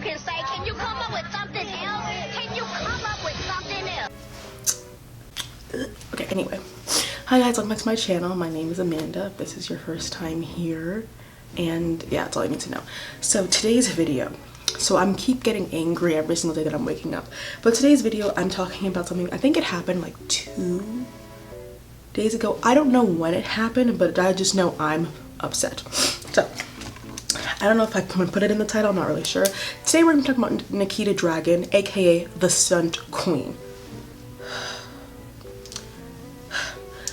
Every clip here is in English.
can say, can you come up with something else? Can you come up with something else? Okay, anyway. Hi guys, welcome back to my channel. My name is Amanda. If this is your first time here, and yeah, that's all you need to know. So today's video, so I'm keep getting angry every single day that I'm waking up, but today's video I'm talking about something, I think it happened like 2 days ago. I don't know when it happened, but I just know I'm upset. So I don't know if I can put it in the title, I'm not really sure. Today we're going to talk about Nikita Dragun, aka the Stunt Queen.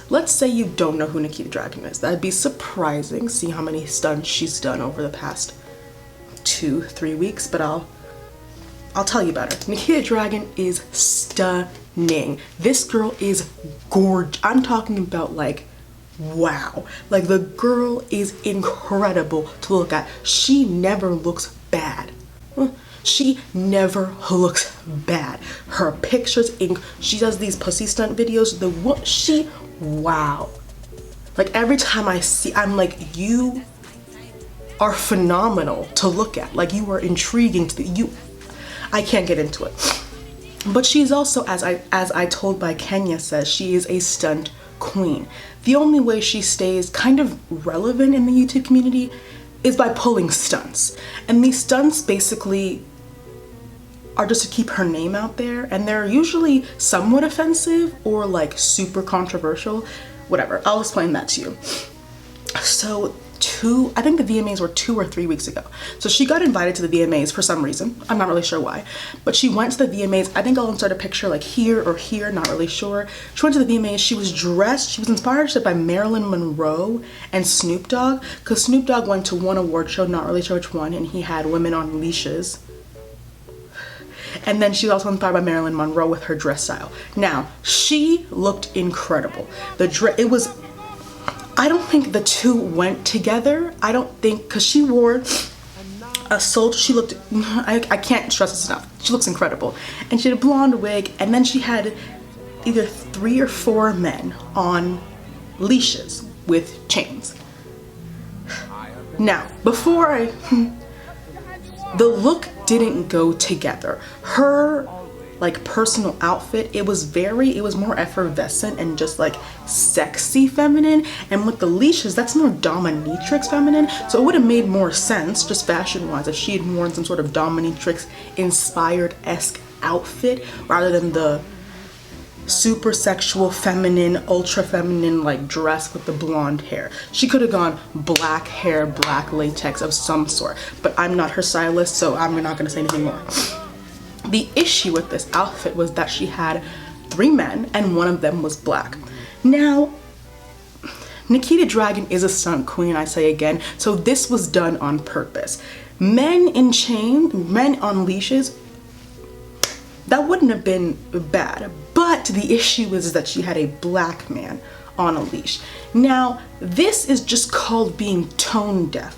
Let's say you don't know who Nikita Dragun is. That'd be surprising, see how many stunts she's done over the past 2-3 weeks, but I'll tell you about her. Nikita Dragun is stunning. This girl is gorgeous. I'm talking about like, wow. Like, the girl is incredible to look at. She never looks bad. She never looks bad. Her pictures, she does these pussy stunt videos. Wow. Like, every time I see, I'm like, you are phenomenal to look at. Like, you are intriguing to I can't get into it. But she's also, as I told by Kenya says, she is a stunt queen. The only way she stays kind of relevant in the YouTube community is by pulling stunts. And these stunts basically are just to keep her name out there, and they're usually somewhat offensive or like super controversial. Whatever, I'll explain that to you. So I think the VMAs were 2 or 3 weeks ago. So she got invited to the VMAs for some reason. I'm not really sure why, but she went to the VMAs. I think I'll insert a picture like here or here, not really sure. She went to the VMAs, she was dressed, she was inspired by Marilyn Monroe and Snoop Dogg, because Snoop Dogg went to one award show, not really sure which one, and he had women on leashes. And then she was also inspired by Marilyn Monroe with her dress style. Now, she looked incredible. I don't think the two went together. I don't think, because she wore a soldier, she looked, I can't stress this enough. She looks incredible. And she had a blonde wig, and then she had either 3 or 4 men on leashes with chains. Now, the look didn't go together. Her like personal outfit, it was more effervescent and just like sexy feminine, and with the leashes, that's more dominatrix feminine. So it would have made more sense just fashion wise if she had worn some sort of dominatrix inspired-esque outfit rather than the super sexual feminine, ultra feminine like dress with the blonde hair. She could have gone black hair, black latex of some sort, but I'm not her stylist, so I'm not gonna say anything more. The issue with this outfit was that she had 3 men and one of them was black. Now, Nikita Dragun is a stunt queen, I say again, so this was done on purpose. Men in chains, men on leashes, that wouldn't have been bad, but the issue is that she had a black man on a leash. Now, this is just called being tone deaf.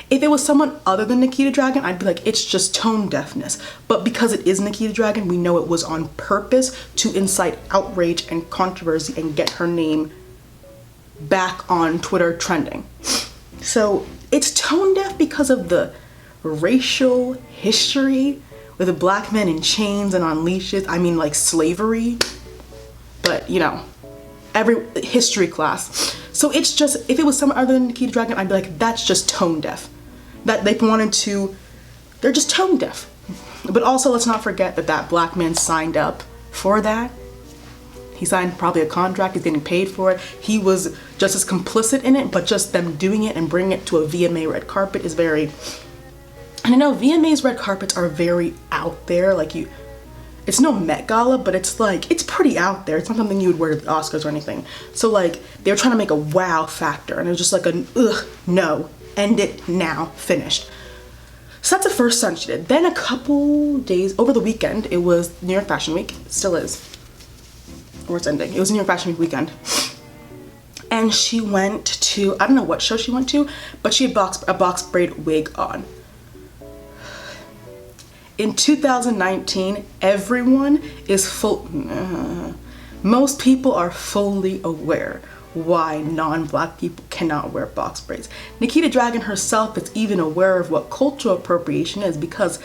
If it was someone other than Nikita Dragun, I'd be like, it's just tone deafness. But because it is Nikita Dragun, we know it was on purpose to incite outrage and controversy and get her name back on Twitter trending. So it's tone deaf because of the racial history with the black men in chains and on leashes. I mean, like slavery, but you know, every history class. So it's just, if it was someone other than Nikita Dragun, I'd be like, that's just tone deaf. That they're just tone deaf. But also, let's not forget that black man signed up for that. He signed probably a contract, he's getting paid for it. He was just as complicit in it, but just them doing it and bringing it to a VMA red carpet is very, and I know VMA's red carpets are very out there. Like, it's no Met Gala, but it's like, it's pretty out there. It's not something you would wear to the Oscars or anything. So like, they were trying to make a wow factor, and it was just like no, end it now, finished. So that's the first stunt she did. Then a couple days, over the weekend, it was New York Fashion Week, it still is, or it's ending. It was New York Fashion Week weekend. And she went to, I don't know what show she went to, but she had a box braid wig on. In 2019, everyone is most people are fully aware why non-black people cannot wear box braids. Nikita Dragun herself is even aware of what cultural appropriation is, because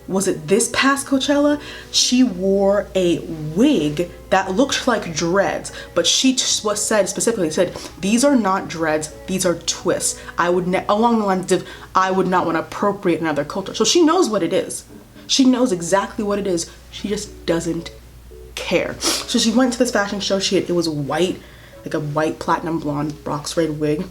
was it this past Coachella? She wore a wig that looked like dreads, but she was specifically said, these are not dreads, these are twists. I would, along the lines of, I would not want to appropriate another culture. So she knows what it is. She knows exactly what it is. She just doesn't care. So she went to this fashion show. It was white, like a white platinum blonde box braid wig.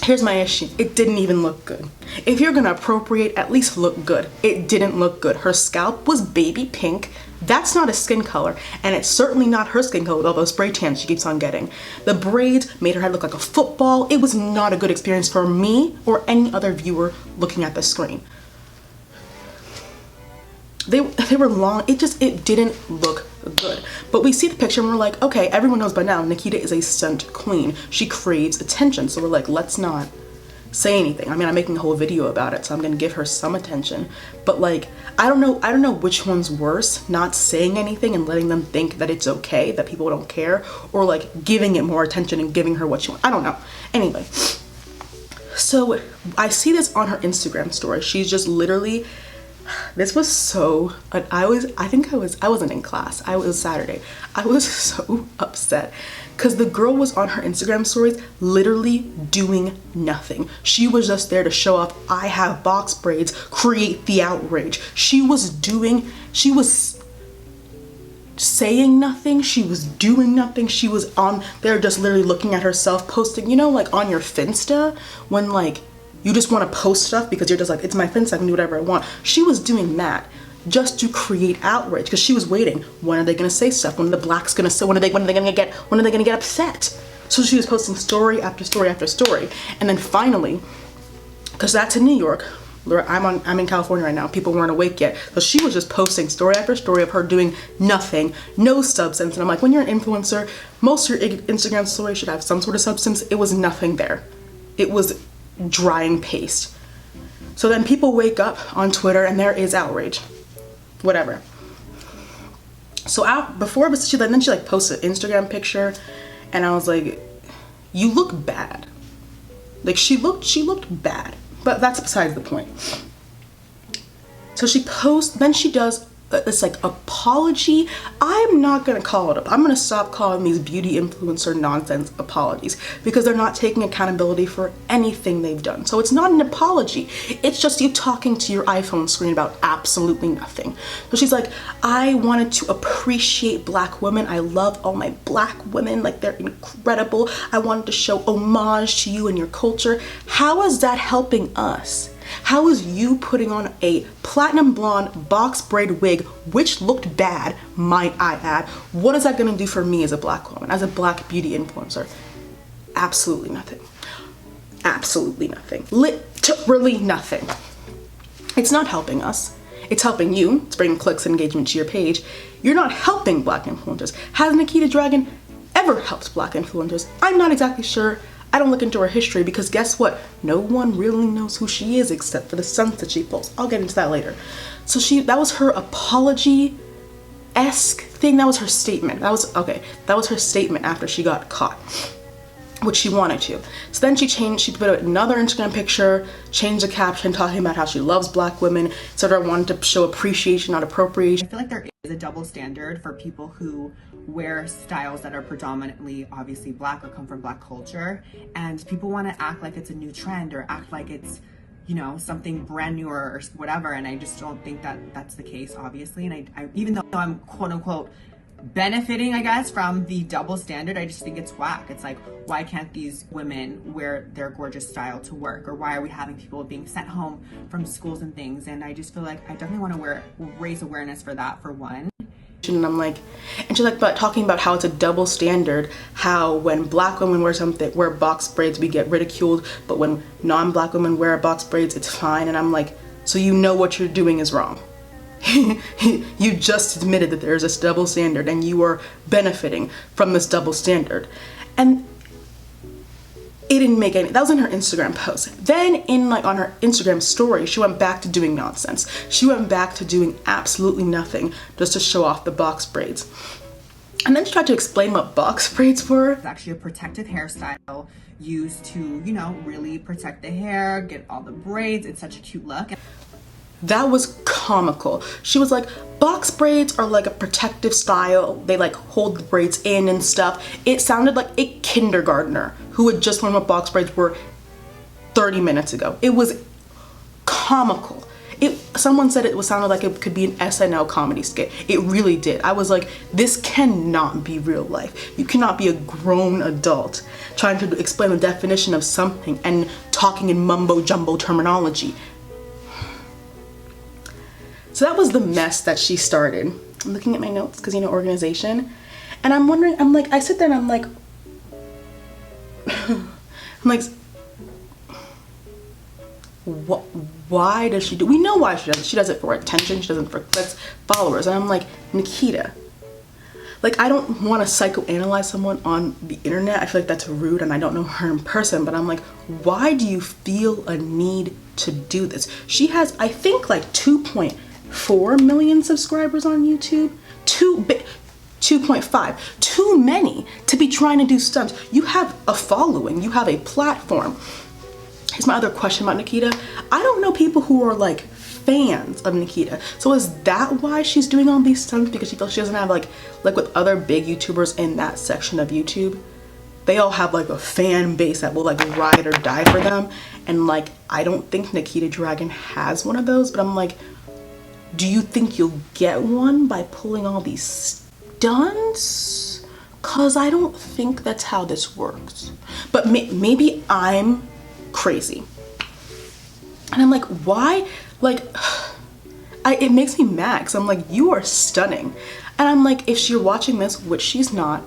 Here's my issue. It didn't even look good. If you're gonna appropriate, at least look good. It didn't look good. Her scalp was baby pink. That's not a skin color, and it's certainly not her skin color with all those spray tans she keeps on getting. The braids made her head look like a football. It was not a good experience for me or any other viewer looking at the screen. They were long. It didn't look good. But we see the picture and we're like, okay, everyone knows by now Nikita is a stunt queen. She craves attention. So we're like, let's not say anything. I mean, I'm making a whole video about it, so I'm gonna give her some attention. But like, I don't know which one's worse, not saying anything and letting them think that it's okay, that people don't care, or like giving it more attention and giving her what she wants. I don't know. Anyway, so I see this on her Instagram story. She's just literally, this was so, I wasn't in class. It was Saturday. I was so upset because the girl was on her Instagram stories literally doing nothing. She was just there to show off, I have box braids, create the outrage. She was saying nothing. She was doing nothing. She was on there just literally looking at herself, posting, you know, like on your Finsta when like, you just want to post stuff because you're just like, it's my Finsta, I can do whatever I want. She was doing that just to create outrage because she was waiting. When are they going to say stuff? When are the blacks going to say? When are they going to get upset? So she was posting story after story after story, and then finally, because that's in New York, I'm in California right now. People weren't awake yet, so she was just posting story after story of her doing nothing, no substance. And I'm like, when you're an influencer, most of your Instagram stories should have some sort of substance. It was nothing there. It was drying paste. So then people wake up on Twitter and there is outrage, whatever. So then she like posted an Instagram picture and I was like, you look bad. Like she looked bad, but that's besides the point. So she posts, then she does this like apology. I'm not gonna call it up. I'm gonna stop calling these beauty influencer nonsense apologies because they're not taking accountability for anything they've done. So it's not an apology. It's just you talking to your iPhone screen about absolutely nothing. So she's like, I wanted to appreciate black women. I love all my black women. Like they're incredible. I wanted to show homage to you and your culture. How is that helping us? How is you putting on a platinum blonde box braid wig, which looked bad, might I add? What is that gonna do for me as a black woman, as a black beauty influencer? Absolutely nothing. Absolutely nothing. Literally nothing. It's not helping us. It's helping you. It's bringing clicks and engagement to your page. You're not helping black influencers. Has Nikita Dragun ever helped black influencers? I'm not exactly sure. I don't look into her history because guess what? No one really knows who she is except for the stunts that she posts. I'll get into that later. So that was her apology-esque thing. That was her statement. That was her statement after she got caught, which she wanted to. So then she put another Instagram picture, changed the caption talking about how she loves black women, said I wanted to show appreciation, not appropriation. I feel like there is a double standard for people who wear styles that are predominantly obviously black or come from black culture, and people want to act like it's a new trend or act like it's, you know, something brand new or whatever, and I just don't think that that's the case, obviously. And I even though I'm quote unquote benefiting, I guess, from the double standard, I just think it's whack. It's like, why can't these women wear their gorgeous style to work? Or why are we having people being sent home from schools and things? And I just feel like I definitely want to raise awareness for that, for one. And I'm like, and she's like, but talking about how it's a double standard, how when black women wear box braids, we get ridiculed, but when non-black women wear box braids, it's fine. And I'm like, so you know what you're doing is wrong. You just admitted that there's this double standard and you are benefiting from this double standard. And it didn't make any, that was in her Instagram post. Then on her Instagram story, she went back to doing nonsense. She went back to doing absolutely nothing just to show off the box braids. And then she tried to explain what box braids were. It's actually a protective hairstyle used to, you know, really protect the hair, get all the braids. It's such a cute look. That was comical. She was like, box braids are like a protective style. They like hold the braids in and stuff. It sounded like a kindergartner who had just learned what box braids were 30 minutes ago. It was comical. Someone said it sounded like it could be an SNL comedy skit. It really did. I was like, this cannot be real life. You cannot be a grown adult trying to explain the definition of something and talking in mumbo jumbo terminology. So that was the mess that she started. I'm looking at my notes because, you know, organization. And I'm wondering, I'm like, I sit there and I'm like, what, why does she do? We know why she does it. She does it for attention. She does it for clicks, followers. And I'm like, Nikita, like, I don't want to psychoanalyze someone on the internet. I feel like that's rude and I don't know her in person, but I'm like, why do you feel a need to do this? She has, I think, like 2.4 million subscribers on YouTube. 2.5, too many to be trying to do stunts. You have a following, you have a platform. Here's my other question about Nikita. I don't know people who are like fans of Nikita. So is that why she's doing all these stunts? Because she feels she doesn't have like with other big YouTubers in that section of YouTube, they all have like a fan base that will like ride or die for them. And like, I don't think Nikita Dragun has one of those, but I'm like, do you think you'll get one by pulling all these stunts? Cause I don't think that's how this works. But maybe I'm crazy. And I'm like, why? Like, it makes me mad because I'm like, you are stunning. And I'm like, if you're watching this, which she's not,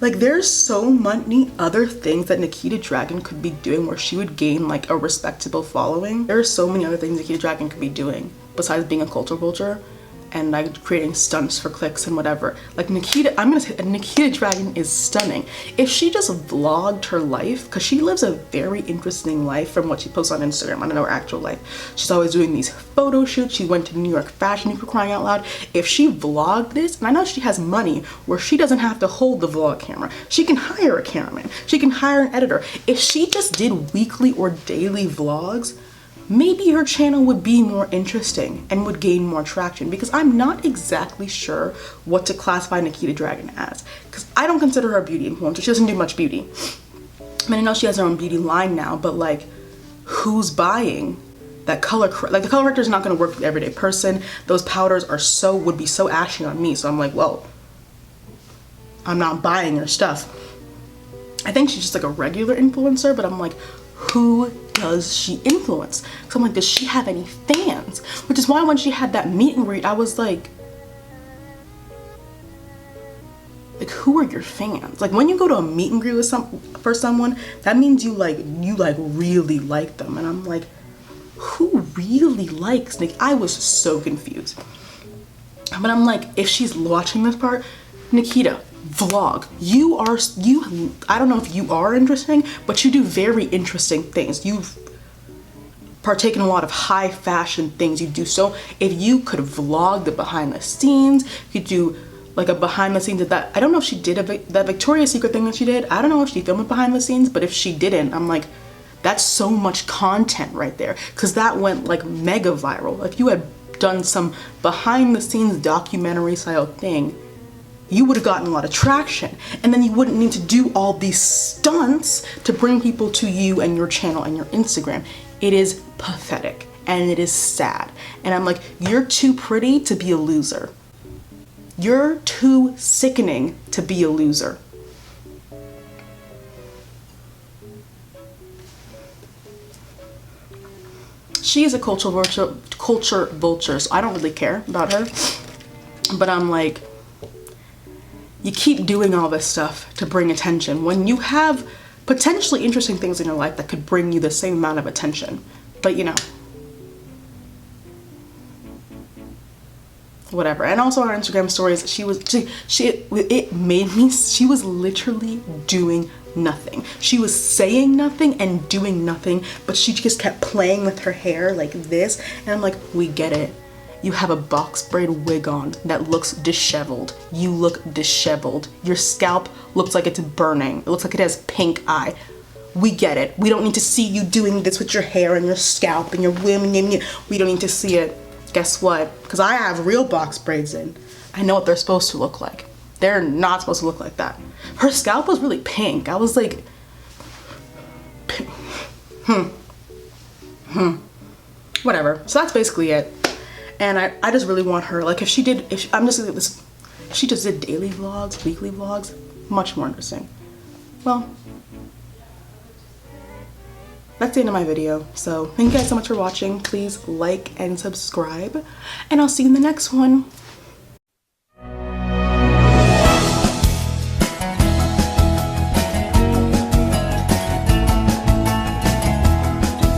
like, there's so many other things that Nikita Dragun could be doing where she would gain like a respectable following. There are so many other things Nikita Dragun could be doing besides being a culture vulture and like creating stunts for clicks and whatever. Like Nikita, I'm gonna say that Nikita Dragun is stunning. If she just vlogged her life, because she lives a very interesting life from what she posts on Instagram. I don't know her actual life. She's always doing these photo shoots. She went to New York Fashion Week, for crying out loud. If she vlogged this, and I know she has money where she doesn't have to hold the vlog camera. She can hire a cameraman. She can hire an editor. If she just did weekly or daily vlogs, maybe her channel would be more interesting and would gain more traction, because I'm not exactly sure what to classify Nikita Dragun as, because I don't consider her a beauty influencer. She doesn't do much beauty. I mean, I know she has her own beauty line now, but like, who's buying that color? Like, the color corrector is not going to work for the everyday person. Those powders are would be so ashy on me. So I'm like, well, I'm not buying her stuff. I think she's just like a regular influencer, but I'm like, who does she influence? So I'm like, does she have any fans? Which is why when she had that meet and greet, I was like, who are your fans? Like, when you go to a meet and greet with for someone, that means you really like them. And I'm like, who really likes Nick? I was so confused. But I'm like, if she's watching this part, Nikita, vlog. I don't know if you are interesting, but you do very interesting things. You've partaken in a lot of high fashion things. You do so. If you could vlog the behind the scenes, you could do like a behind the scenes of that. I don't know if she did that Victoria's Secret thing that she did. I don't know if she filmed it behind the scenes, but if she didn't, I'm like, that's so much content right there, because that went like mega viral. If you had done some behind the scenes documentary style thing, you would have gotten a lot of traction, and then you wouldn't need to do all these stunts to bring people to you and your channel and your Instagram. It is pathetic and it is sad. And I'm like, you're too pretty to be a loser. You're too sickening to be a loser. She is a culture vulture, so I don't really care about her. But I'm like, you keep doing all this stuff to bring attention when you have potentially interesting things in your life that could bring you the same amount of attention. But you know, whatever. And also on her Instagram stories, she was literally doing nothing. She was saying nothing and doing nothing, but she just kept playing with her hair like this. And I'm like, we get it. You have a box braid wig on that looks disheveled. You look disheveled. Your scalp looks like it's burning. It looks like it has pink eye. We get it. We don't need to see you doing this with your hair and your scalp and your women. We don't need to see it. Guess what? Because I have real box braids in. I know what they're supposed to look like. They're not supposed to look like that. Her scalp was really pink. I was like, whatever. So that's basically it. And I just really want her, like, if she just did daily vlogs, weekly vlogs, much more interesting. Well, that's the end of my video. So thank you guys so much for watching. Please like and subscribe, and I'll see you in the next one.